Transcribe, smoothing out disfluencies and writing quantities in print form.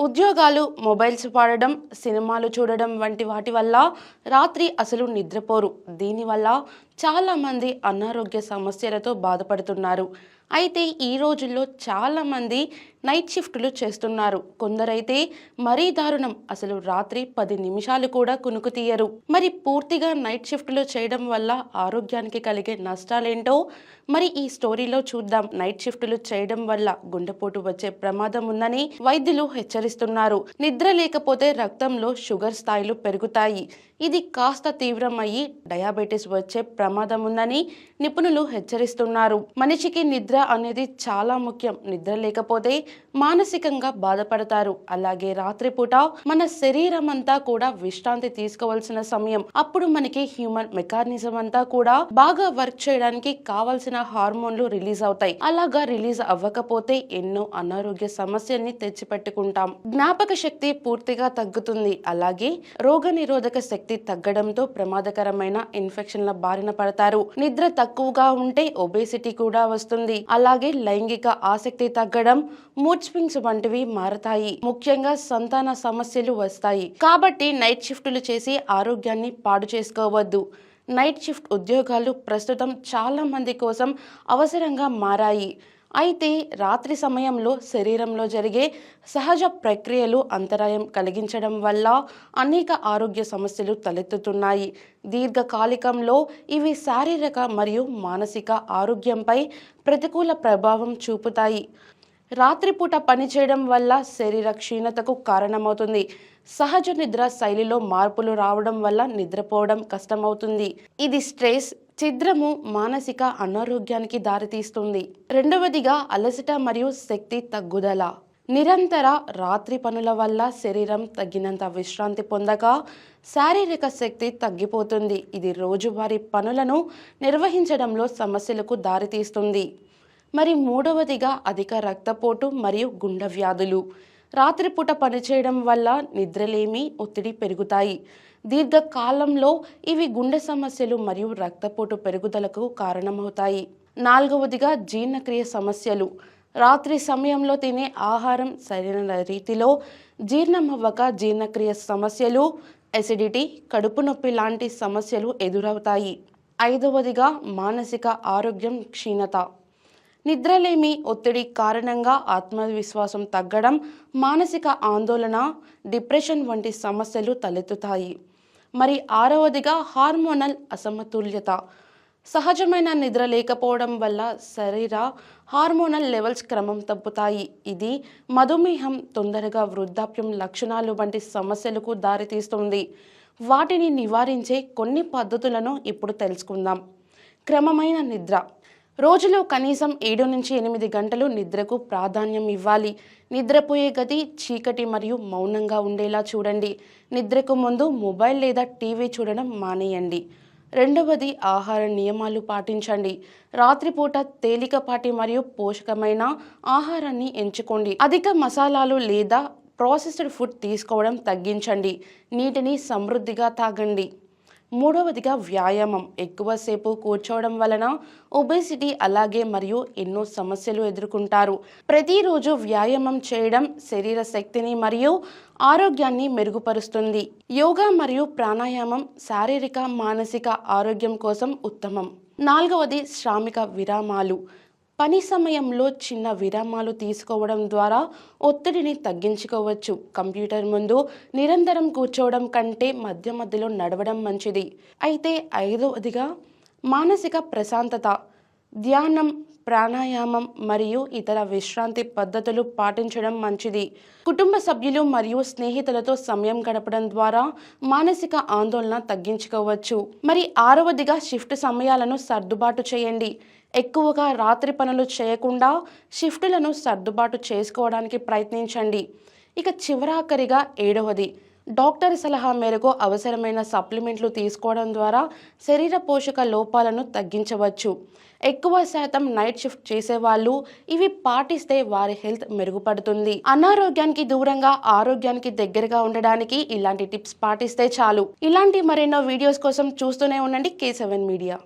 ఉద్యోగాలు, మొబైల్స్ వాడడం, సినిమాలు చూడడం వంటి వాటి వల్ల రాత్రి అసలు నిద్రపోరు. దీనివల్ల చాలామంది అనారోగ్య సమస్యలతో బాధపడుతున్నారు. అయితే ఈ రోజుల్లో చాలామంది నైట్ షిఫ్టులు చేస్తున్నారు. కొందరైతే మరీ దారుణం, అసలు రాత్రి 10 నిమిషాలు కూడా కునుకు తీయరు. మరి పూర్తిగా నైట్ షిఫ్టులు చేయడం వల్ల ఆరోగ్యానికి కలిగే నష్టాలేంటో మరి ఈ స్టోరీలో చూద్దాం. నైట్ షిఫ్టులు చేయడం వల్ల గుండెపోటు వచ్చే ప్రమాదం ఉందని వైద్యులు హెచ్చరిస్తున్నారు. నిద్ర లేకపోతే రక్తంలో షుగర్ స్థాయిలు పెరుగుతాయి. ఇది కాస్త తీవ్రమయ్యి డయాబెటీస్ వచ్చే ప్రమాదం ఉందని నిపుణులు హెచ్చరిస్తున్నారు. మనిషికి నిద్ర అనేది చాలా ముఖ్యం. నిద్ర లేకపోతే మానసికంగా బాధపడతారు. అలాగే రాత్రిపూట మన శరీరం అంతా కూడా విశ్రాంతి తీసుకోవాల్సిన సమయం. అప్పుడు మనకి హ్యూమన్ మెకానిజం అంతా కూడా బాగా వర్క్ చేయడానికి కావాల్సిన హార్మోన్లు రిలీజ్ అవుతాయి. అలాగా రిలీజ్ అవ్వకపోతే ఎన్నో అనారోగ్య సమస్యల్ని తెచ్చిపెట్టుకుంటాం. జ్ఞాపక శక్తి పూర్తిగా తగ్గుతుంది. అలాగే రోగ నిరోధక శక్తి తగ్గడంతో ప్రమాదకరమైన ఇన్ఫెక్షన్ల బారిన పడతారు. నిద్ర తక్కువగా ఉంటే ఒబేసిటీ కూడా వస్తుంది. అలాగే లైంగిక ఆసక్తి తగ్గడం, మూడ్ స్వింగ్స్ వంటివి మారతాయి. ముఖ్యంగా సంతాన సమస్యలు వస్తాయి. కాబట్టి నైట్ షిఫ్టులు చేసి ఆరోగ్యాన్ని పాడు చేసుకోవద్దు. నైట్ షిఫ్ట్ ఉద్యోగాలు ప్రస్తుతం చాలా మంది కోసం అవసరంగా మారాయి. అయితే రాత్రి సమయంలో శరీరంలో జరిగే సహజ ప్రక్రియలు అంతరాయం కలిగించడం వల్ల అనేక ఆరోగ్య సమస్యలు తలెత్తుతున్నాయి. దీర్ఘకాలికంలో ఇవి శారీరక మరియు మానసిక ఆరోగ్యంపై ప్రతికూల ప్రభావం చూపుతాయి. రాత్రిపూట పనిచేయడం వల్ల శరీర క్షీణతకు కారణమవుతుంది. సహజ నిద్ర శైలిలో మార్పులు రావడం వల్ల నిద్రపోవడం కష్టమవుతుంది. ఇది స్ట్రెస్, ఛిద్రము, మానసిక అనారోగ్యానికి దారితీస్తుంది. రెండవదిగా అలసట మరియు శక్తి తగ్గుదల. నిరంతర రాత్రి పనుల వల్ల శరీరం తగినంత విశ్రాంతి పొందక శారీరక శక్తి తగ్గిపోతుంది. ఇది రోజువారీ పనులను నిర్వహించడంలో సమస్యలకు దారితీస్తుంది. మరి మూడవదిగా అధిక రక్తపోటు మరియు గుండె వ్యాధులు. రాత్రిపూట పనిచేయడం వల్ల నిద్రలేమి, ఒత్తిడి పెరుగుతాయి. దీర్ఘకాలంలో ఇవి గుండె సమస్యలు మరియు రక్తపోటు పెరుగుదలకు కారణమవుతాయి. నాలుగవదిగా జీర్ణక్రియ సమస్యలు. రాత్రి సమయంలో తినే ఆహారం సరైన రీతిలో జీర్ణమవ్వక జీర్ణక్రియ సమస్యలు, ఎసిడిటీ, కడుపు నొప్పి లాంటి సమస్యలు ఎదురవుతాయి. ఐదవదిగా మానసిక ఆరోగ్యం క్షీణత. నిద్రలేమి, ఒత్తిడి కారణంగా ఆత్మవిశ్వాసం తగ్గడం, మానసిక ఆందోళన, డిప్రెషన్ వంటి సమస్యలు తలెత్తుతాయి. మరి ఆరవదిగా హార్మోనల్ అసమతుల్యత. సహజమైన నిద్ర లేకపోవడం వల్ల శరీర హార్మోనల్ లెవెల్స్ క్రమం తప్పుతాయి. ఇది మధుమేహం, తొందరగా వృద్ధాప్యం లక్షణాలు వంటి సమస్యలకు దారితీస్తుంది. వాటిని నివారించే కొన్ని పద్ధతులను ఇప్పుడు తెలుసుకుందాం. క్రమమైన నిద్ర. రోజులో కనీసం 7 నుంచి 8 గంటలు నిద్రకు ప్రాధాన్యం ఇవ్వాలి. నిద్రపోయే గది చీకటి మరియు మౌనంగా ఉండేలా చూడండి. నిద్రకు ముందు మొబైల్ లేదా టీవీ చూడడం మానేయండి. రెండవది ఆహార నియమాలు పాటించండి. రాత్రిపూట తేలికపాటి మరియు పోషకమైన ఆహారాన్ని ఎంచుకోండి. అధిక మసాలాలు లేదా ప్రాసెస్డ్ ఫుడ్ తీసుకోవడం తగ్గించండి. నీటిని సమృద్ధిగా తాగండి. మూడవదిగా వ్యాయామం. ఎక్కువసేపు కూర్చోవడం వలన ఒబేసిటీ అలాగే మరియు ఎన్నో సమస్యలు ఎదుర్కొంటారు. ప్రతిరోజు వ్యాయామం చేయడం శరీర శక్తిని మరియు ఆరోగ్యాన్ని మెరుగుపరుస్తుంది. యోగా మరియు ప్రాణాయామం శారీరక, మానసిక ఆరోగ్యం కోసం ఉత్తమం. నాలుగవది శ్రామిక విరామాలు. పని సమయంలో చిన్న విరామాలు తీసుకోవడం ద్వారా ఒత్తిడిని తగ్గించుకోవచ్చు. కంప్యూటర్ ముందు నిరంతరం కూర్చోవడం కంటే మధ్య మధ్యలో నడవడం మంచిది. అయితే ఐదవదిగా మానసిక ప్రశాంతత. ధ్యానం, ప్రాణాయామం మరియు ఇతర విశ్రాంతి పద్ధతులు పాటించడం మంచిది. కుటుంబ సభ్యులు మరియు స్నేహితులతో సమయం గడపడం ద్వారా మానసిక ఆందోళన తగ్గించుకోవచ్చు. మరి ఆరవదిగా షిఫ్ట్ సమయాలను సర్దుబాటు చేయండి. ఎక్కువగా రాత్రి పనులు చేయకుండా షిఫ్టులను సర్దుబాటు చేసుకోవడానికి ప్రయత్నించండి. ఇక చివరాఖరిగా ఏడవది డాక్టర్ సలహా మేరకు అవసరమైన సప్లిమెంట్లు తీసుకోవడం ద్వారా శరీర పోషక లోపాలను తగ్గించవచ్చు. ఎక్కువ శాతం నైట్ షిఫ్ట్ చేసేవాళ్ళు ఇవి పాటిస్తే వారి హెల్త్ మెరుగుపడుతుంది. అనారోగ్యానికి దూరంగా ఆరోగ్యానికి దగ్గరగా ఉండడానికి ఇలాంటి టిప్స్ పాటిస్తే చాలు. ఇలాంటి మరెన్నో వీడియోస్ కోసం చూస్తూనే ఉండండి K7 మీడియా.